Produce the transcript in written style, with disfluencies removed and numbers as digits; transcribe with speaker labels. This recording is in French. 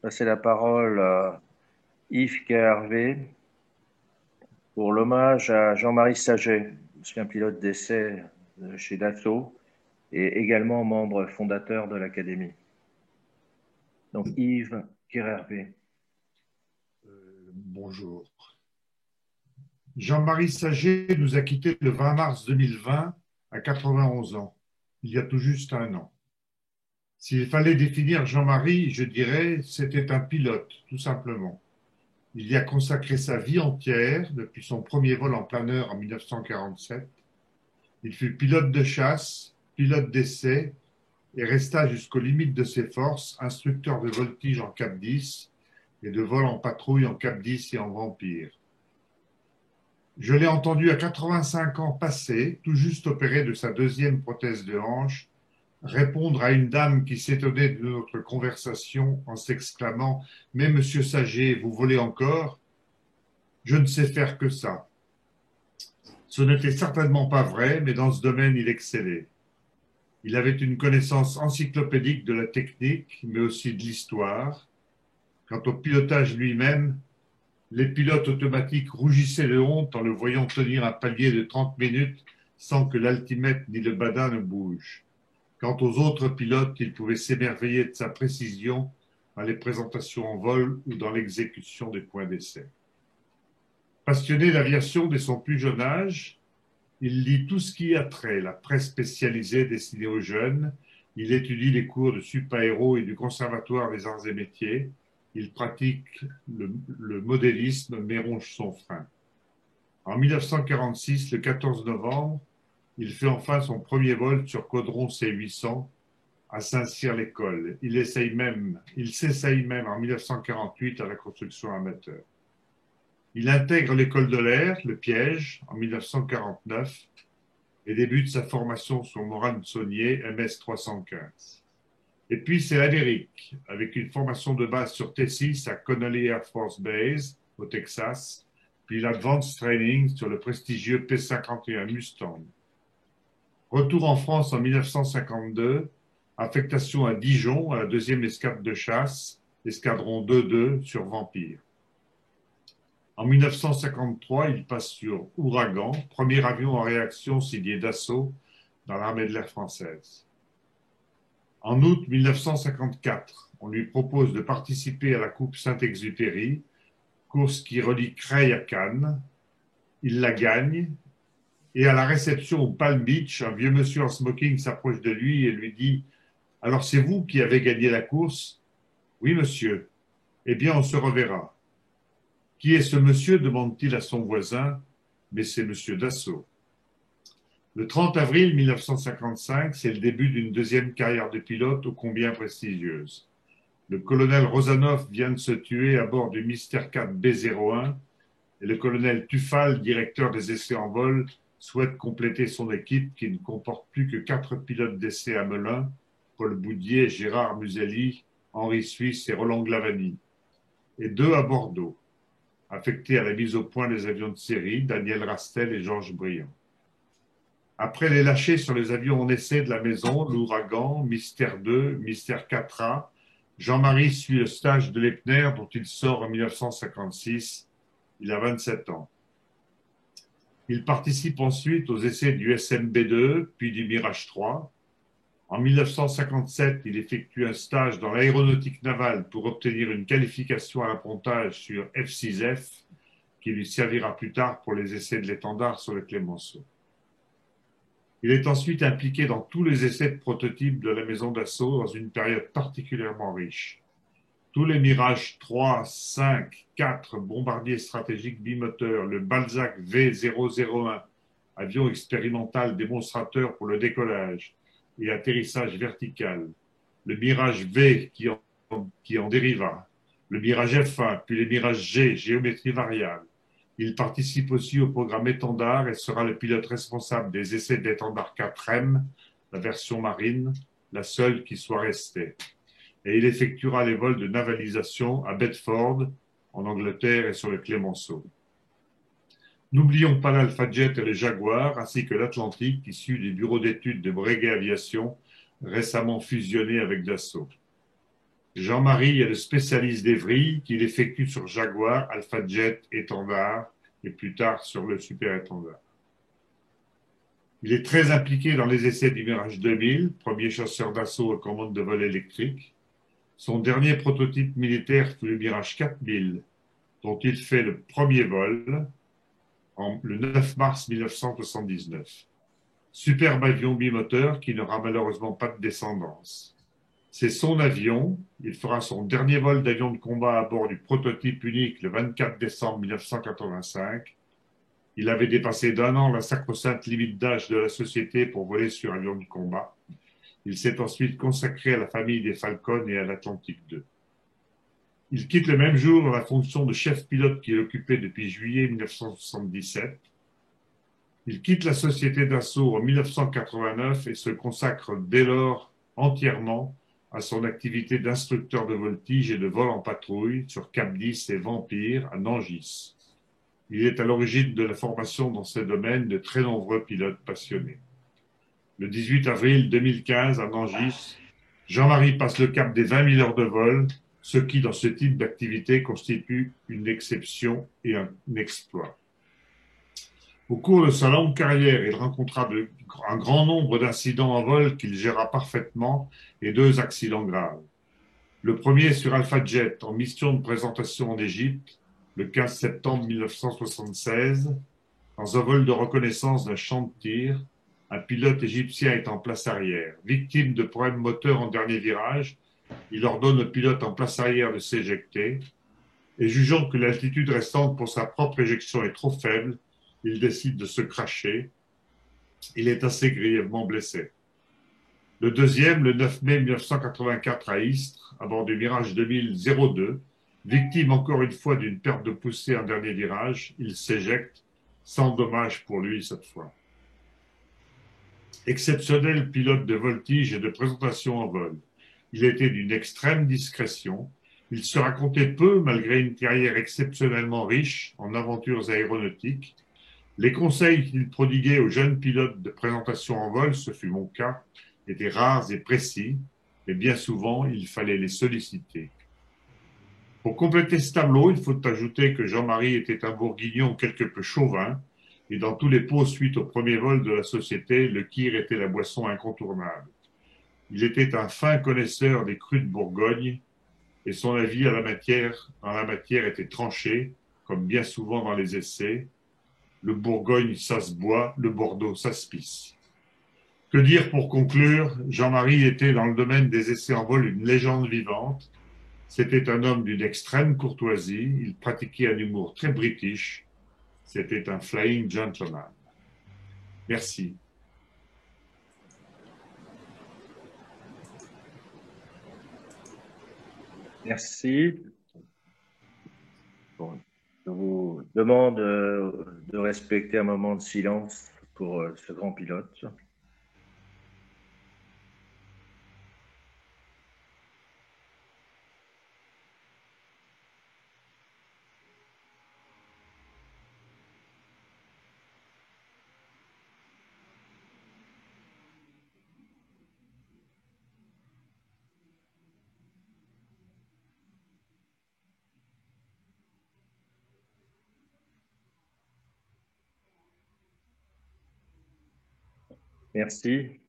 Speaker 1: passer la parole à Yves Hervé pour l'hommage à Jean-Marie Saget, ancien pilote d'essai chez Dassault et également membre fondateur de l'Académie. Donc Yves Hervé.
Speaker 2: Bonjour. Jean-Marie Saget nous a quittés le 20 mars 2020 à 91 ans, il y a tout juste un an. S'il fallait définir Jean-Marie, je dirais c'était un pilote, tout simplement. Il y a consacré sa vie entière depuis son premier vol en planeur en 1947. Il fut pilote de chasse, pilote d'essai et resta jusqu'aux limites de ses forces, instructeur de voltige en Cap 10 et de vol en patrouille en Cap 10 et en Vampire. Je l'ai entendu à 85 ans passés, tout juste opéré de sa deuxième prothèse de hanche, répondre à une dame qui s'étonnait de notre conversation en s'exclamant « Mais monsieur Saget, vous volez encore ?» Je ne sais faire que ça. Ce n'était certainement pas vrai, mais dans ce domaine, il excellait. Il avait une connaissance encyclopédique de la technique, mais aussi de l'histoire. Quant au pilotage lui-même, les pilotes automatiques rougissaient de honte en le voyant tenir un palier de 30 minutes sans que l'altimètre ni le badin ne bougent. Quant aux autres pilotes, ils pouvaient s'émerveiller de sa précision dans les présentations en vol ou dans l'exécution des points d'essai. Passionné d'aviation dès son plus jeune âge, il lit tout ce qui a trait, la presse spécialisée destinée aux jeunes, il étudie les cours de Supaéro et du Conservatoire des Arts et Métiers, il pratique le modélisme mais ronge son frein. En 1946, le 14 novembre, il fait enfin son premier vol sur Caudron C800 à Saint-Cyr-l'École. Il s'essaye même en 1948 à la construction amateur. Il intègre l'école de l'air, le Piège, en 1949 et débute sa formation sur Morane Saunier MS-315. Et puis c'est l'Amérique, avec une formation de base sur T6 à Connolly Air Force Base, au Texas, puis l'Advanced Training sur le prestigieux P-51 Mustang. Retour en France en 1952, affectation à Dijon, à la deuxième escadre de chasse, escadron 2-2 sur Vampire. En 1953, il passe sur Ouragan, premier avion en réaction signé Dassault dans l'armée de l'air française. En août 1954, on lui propose de participer à la Coupe Saint-Exupéry, course qui relie Creil à Cannes. Il la gagne et à la réception au Palm Beach, un vieux monsieur en smoking s'approche de lui et lui dit « Alors c'est vous qui avez gagné la course ?»« Oui, monsieur. Eh bien, on se reverra. » « Qui est ce monsieur ?» demande-t-il à son voisin. « Mais c'est monsieur Dassault. » Le 30 avril 1955, c'est le début d'une deuxième carrière de pilote ô combien prestigieuse. Le colonel Rozanov vient de se tuer à bord du Mystère 4 B-01 et le colonel Tufal, directeur des essais en vol, souhaite compléter son équipe qui ne comporte plus que 4 pilotes d'essai à Melun, Paul Boudier, Gérard Muselli, Henri Suisse et Roland Glavany, et 2 à Bordeaux, affectés à la mise au point des avions de série, Daniel Rastel et Georges Briand. Après les lâchers sur les avions en essai de la maison, l'Ouragan, Mystère 2, Mystère 4A, Jean-Marie suit le stage de l'Epner dont il sort en 1956. Il a 27 ans. Il participe ensuite aux essais du SMB2, puis du Mirage 3. En 1957, il effectue un stage dans l'aéronautique navale pour obtenir une qualification à l'appontage sur F6F, qui lui servira plus tard pour les essais de l'étendard sur le Clemenceau. Il est ensuite impliqué dans tous les essais de prototypes de la maison Dassault dans une période particulièrement riche. Tous les Mirage 3, 5, 4 bombardiers stratégiques bimoteurs, le Balzac V001, avion expérimental démonstrateur pour le décollage et atterrissage vertical, le Mirage V qui en dériva, le Mirage F1, puis les Mirage G, géométrie variable. Il participe aussi au programme Étendard et sera le pilote responsable des essais d'Étendard 4M, la version marine, la seule qui soit restée. Et il effectuera les vols de navalisation à Bedford, en Angleterre et sur le Clemenceau. N'oublions pas l'Alpha Jet et le Jaguar, ainsi que l'Atlantique, issu du bureau d'études de Breguet Aviation, récemment fusionné avec Dassault. Jean-Marie est le spécialiste des vrilles qu'il effectue sur Jaguar, Alpha Jet, Étendard et plus tard sur le Super Étendard. Il est très impliqué dans les essais du Mirage 2000, premier chasseur d'assaut à commande de vol électrique. Son dernier prototype militaire fut le Mirage 4000, dont il fait le premier vol le 9 mars 1979. Superbe avion bimoteur qui n'aura malheureusement pas de descendance. C'est son avion. Il fera son dernier vol d'avion de combat à bord du prototype unique le 24 décembre 1985. Il avait dépassé d'un an la sacro-sainte limite d'âge de la société pour voler sur avion de combat. Il s'est ensuite consacré à la famille des Falcons et à l'Atlantique 2. Il quitte le même jour la fonction de chef pilote qu'il occupait depuis juillet 1977. Il quitte la société d'assaut en 1989 et se consacre dès lors entièrement à son activité d'instructeur de voltige et de vol en patrouille sur Cap 10 et Vampire à Nangis. Il est à l'origine de la formation dans ce domaine de très nombreux pilotes passionnés. Le 18 avril 2015 à Nangis, Jean-Marie passe le cap des 20 000 heures de vol, ce qui, dans ce type d'activité, constitue une exception et un exploit. Au cours de sa longue carrière, il rencontra un grand nombre d'incidents en vol qu'il géra parfaitement et 2 accidents graves. Le premier sur Alpha Jet en mission de présentation en Égypte, le 15 septembre 1976, dans un vol de reconnaissance d'un champ de tir, un pilote égyptien est en place arrière. Victime de problèmes moteurs en dernier virage, il ordonne au pilote en place arrière de s'éjecter et jugeant que l'altitude restante pour sa propre éjection est trop faible, il décide de se cracher. Il est assez grièvement blessé. Le deuxième, le 9 mai 1984 à Istres, à bord du Mirage 2002, victime encore une fois d'une perte de poussée en dernier virage, il s'éjecte, sans dommage pour lui cette fois. Exceptionnel pilote de voltige et de présentation en vol. Il était d'une extrême discrétion. Il se racontait peu malgré une carrière exceptionnellement riche en aventures aéronautiques. Les conseils qu'il prodiguait aux jeunes pilotes de présentation en vol, ce fut mon cas, étaient rares et précis, mais bien souvent, il fallait les solliciter. Pour compléter ce tableau, il faut ajouter que Jean-Marie était un bourguignon quelque peu chauvin, et dans tous les pots suite au premier vol de la société, le kir était la boisson incontournable. Il était un fin connaisseur des crus de Bourgogne, et son avis en la matière était tranché, comme bien souvent dans les essais. Le Bourgogne, ça se boit, le Bordeaux, ça se pisse. Que dire pour conclure? Jean-Marie était dans le domaine des essais en vol une légende vivante. C'était un homme d'une extrême courtoisie. Il pratiquait un humour très british. C'était un flying gentleman. Merci.
Speaker 1: Merci. Bon, je vous demande de respecter un moment de silence pour ce grand pilote. Merci.